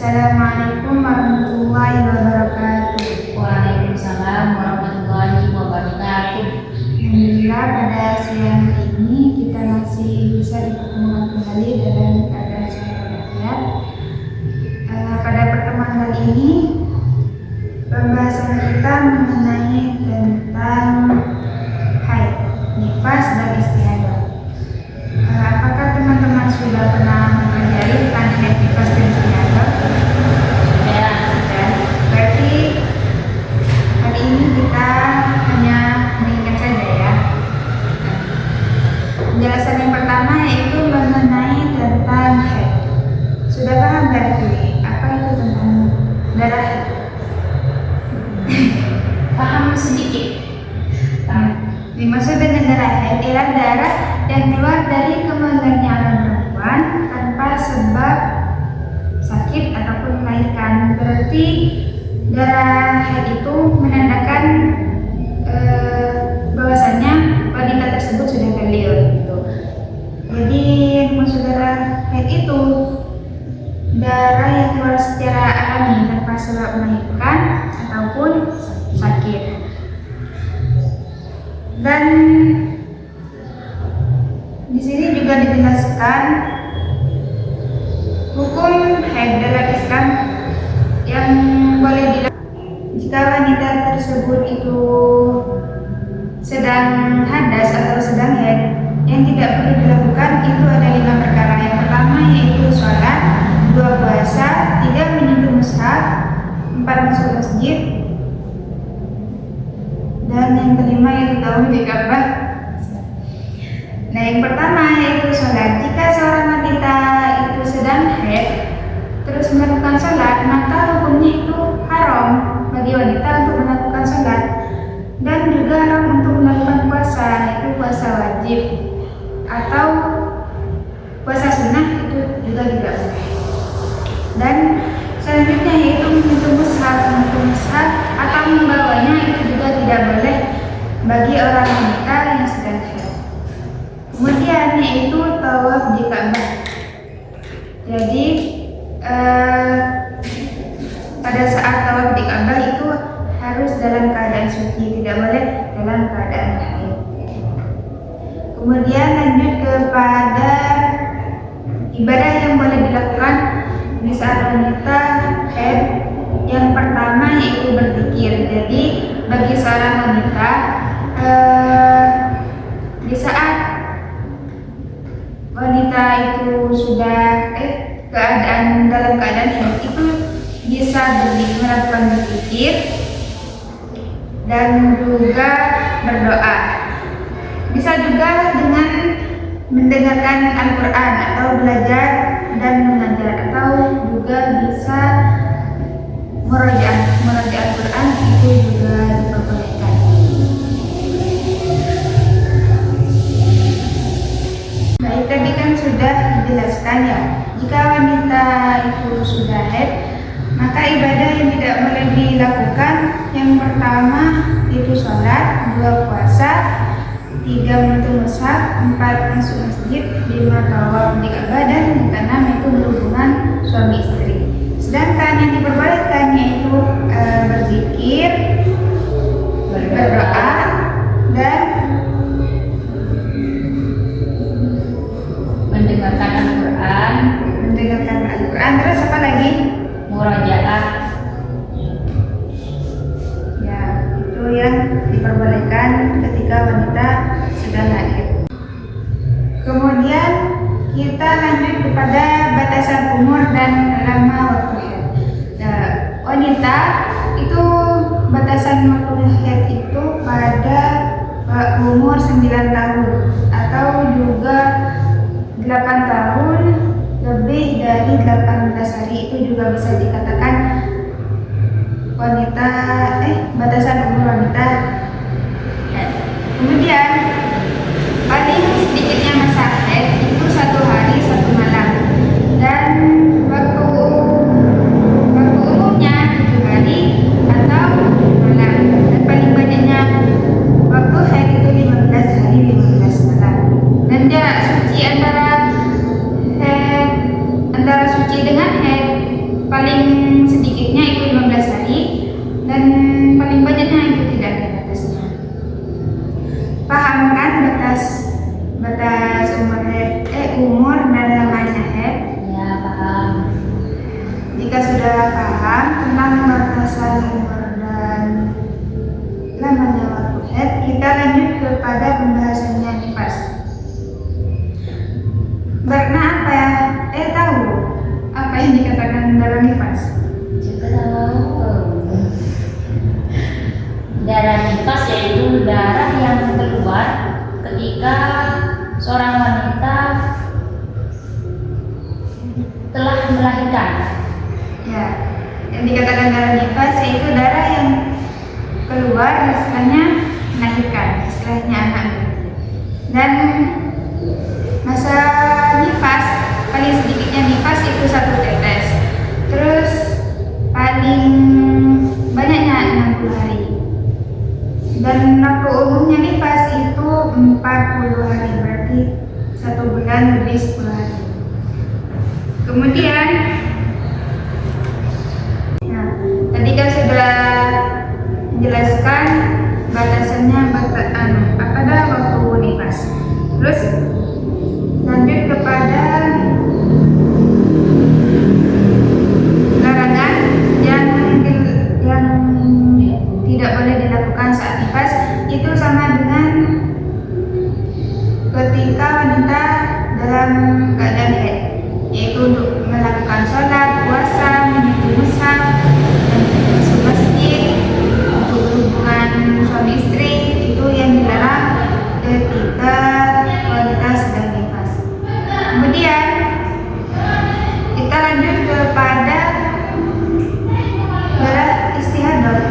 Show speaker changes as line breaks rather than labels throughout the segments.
Assalamualaikum warahmatullahi wabarakatuh.
Waalaikumsalam warahmatullahi wabarakatuh.
Alhamdulillah pada siang hari ini kita masih bisa dipertemukan kembali dalam keadaan sehat walafiat. Pada pertemuan kali ini pembahasan kita mengenai tentang haid, nifas dan istihadah. Apakah teman-teman sudah pernah mempelajari tentang haid, nifas dan istihadah?
Ya,
Berarti hari ini kita hanya mengingat saja ya. Penjelasan yang pertama yaitu mengenai tentang haid. Sudah paham berarti apa itu tentang darah haid?
paham sedikit.
Dimaksud dengan darah haid ialah darah yang keluar dari kemaluannya orang perempuan tanpa sebab sakit ataupun melahirkan. Berarti darah haid itu menandakan bahwasannya wanita tersebut sudah baliغ gitu. Jadi maksud darah haid itu darah yang keluar secara alami tanpa sebab melahirkan ataupun sakit. Dan di sini juga dijelaskan hukum haid dalam Islam yang boleh dilakukan jika wanita tersebut itu sedang hadas atau sedang haid. Yang tidak perlu dilakukan itu ada 5 perkara. Yang pertama yaitu sholat, 2 puasa, 3 menyentuh mushaf, 4 masuk masjid, dan yang kelima yaitu tauhid di Ka'bah. Nah, yang pertama yaitu sholat. Jika seorang wanita itu sedang haid terus melakukan sholat, maka hukumnya itu haram bagi wanita untuk melakukan sholat, dan juga haram untuk melakukan puasa, yaitu puasa wajib atau puasa sunnah itu juga tidak boleh. Dan selanjutnya yaitu menyentuh mushaf atau membawanya itu juga tidak boleh bagi orang wanita yang sedang haid. Kemudian yaitu tawaf di Ka'bah. Jadi pada saat tawaf di Ka'bah itu harus dalam keadaan suci, tidak boleh dalam keadaan haid. Kemudian lanjut kepada ibadah yang boleh dilakukan di saat wanita haid. Yang pertama yaitu berzikir. Jadi bagi seorang wanita di saat wanita itu sudah dalam keadaan haid itu bisa melakukan berzikir dan juga berdoa. Bisa juga dengan mendengarkan Al-Quran atau belajar dan mengajar, atau juga bisa murajaah Al-Quran, itu juga diperbolehkan. Baik, tadi kan sudah dijelaskan ya, jika wanita itu sudah haid, maka ibadah yang tidak boleh dilakukan yang pertama itu sholat, 2 puasa, 3 menyentuh mushaf, 4 masuk masjid, 5 tawaf di Ka'bah, dan yang keenam itu berhubungan suami istri. Sedangkan yang diperbolehkan yaitu berzikir, berdoa, dan
mendengarkan Al-Quran,
terus apa lagi?
murajaah.
Ya, itu yang diperbolehkan ketika wanita sedang haid. Kemudian kita lanjut kepada batasan umur dan lama waktu haid. Nah, wanita itu batasan waktu haid itu pada umur 9 tahun atau juga 8 tahun lebih dari 18 hari, itu juga bisa dikatakan wanita batasan umur wanita. Kemudian paling sedikitnya masa haid itu 1 hari 1 malam, dan waktu umumnya 7 hari atau 7 malam, dan paling banyaknya waktu haid itu 15 hari 15 malam. Dan jarak suci antara suci dengan haid paling sedikitnya itu 15 hari dan paling banyaknya itu tidak ada batasnya. Paham kan batas umur dan lamanya haid?
Ya, paham.
Jika sudah paham tentang batasan umur dan lamanya waktu haid, kita lanjut kepada pembahasannya nifas. Karena apa ya? Tahu apa yang dikatakan darah nifas?
Juga tahu. Darah nifas yaitu darah yang keluar ketika seorang wanita telah melahirkan.
Ya, yang dikatakan darah nifas yaitu darah yang keluar istilahnya melahirkan, istilahnya anak. Dan masa nifas paling sedikitnya nifas itu 1 tetes. Terus paling banyaknya 60 hari. Dan waktu umumnya nifas itu 40 hari, berarti 1 bulan lebih 10 hari. Kemudian tadi kan sudah menjelaskan batasannya pada waktu nifas. Terus lanjut kepada larangan yang tidak boleh dilakukan saat nifas, itu sama dengan ketika wanita dalam keadaan haid, yaitu untuk melakukan sholat, puasa, menyentuh mushaf, dan masuk masjid, untuk berhubungan suami istri, itu yang dilarang ketika wanita sedang nifas. Kemudian kita lanjut kepada darah istihadah.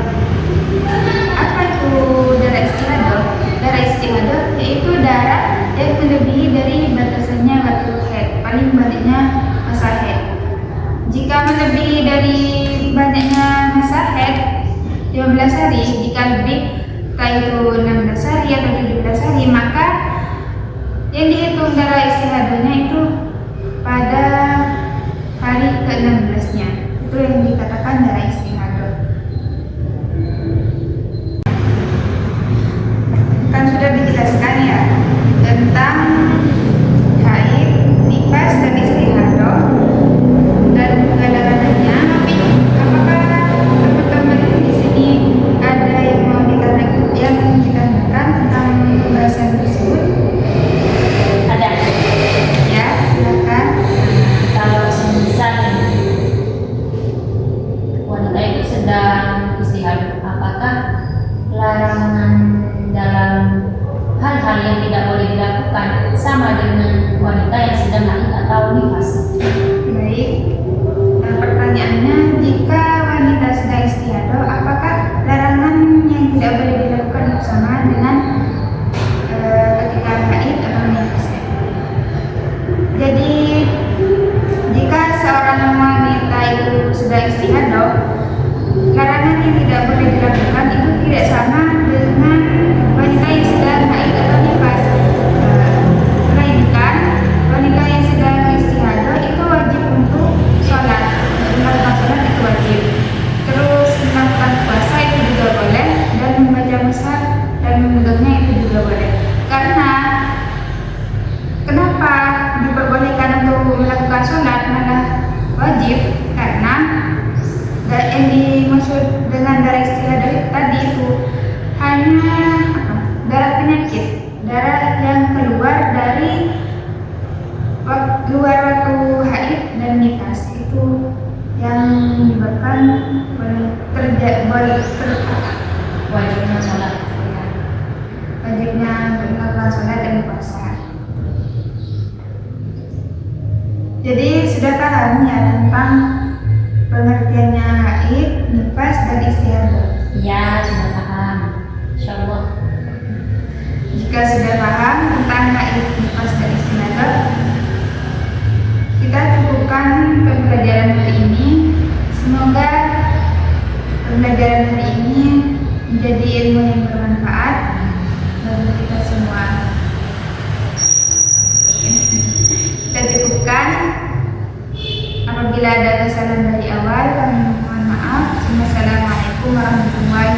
Apa itu darah istihadah? Darah istihadah yaitu darah yang melebihi dari batasannya waktu haid, paling banyaknya masa haid. Jika melebihi dari banyaknya masa haid 15 hari, jika lebih entah itu 16 hari atau 17 hari, maka yang dihitung darah istihadahnya itu pada hari ke-16-nya. Itu yang dikatakan darah istihadah. Kan sudah dijelaskan ya tentang haid, nifas, dan istihadah dan juga larangannya. Tapi apakah teman-teman di sini ada yang mau ditanyakan tentang pembahasan tersebut?
Ada.
Ya, silakan.
Kalau semisal wanita itu sedang istihadah, apakah larangan dalam hal-hal yang tidak boleh dilakukan sama dengan wanita yang sedang haid atau nifas?
Baik. Nah, pertanyaannya, jika wanita sedang istihadah, apakah larangan yang tidak boleh dilakukan sama dengan ketika haid atau nifas? Jadi, jika seorang wanita itu sedang istihadah, larangan yang tidak boleh dilakukan itu tidak sama dengan wanita yang sedang haid atau nifas. Melainkan wanita yang sedang istihadah itu wajib untuk sholat. Melakukan sholat itu wajib. Terus melakukan puasa itu juga boleh, dan membaca mushaf dan memegangnya itu juga boleh. Karena kenapa diperbolehkan untuk melakukan sholat malah wajib? Karena yang dimaksud dengan darah istihadah tadi itu hanya darah penyakit, darah yang keluar dari luar waktu haid dan nifas, itu yang menyebabkan
Wajibnya sholat.
wajibnya melakukan sholat dan puasa. Jadi sudah paham ya tentang pengertiannya haid, nifas, dan istihadah.
Ya, sudah paham. Insyaallah.
Jika sudah paham tentang haid, nifas, dan istihadah, kita cukupkan pembelajaran hari ini. Semoga pembelajaran hari ini menjadi ilmu yang bermanfaat bagi kita semua. Kita cukupkan. Apabila ada kesalahan dari awal, warahmatullahi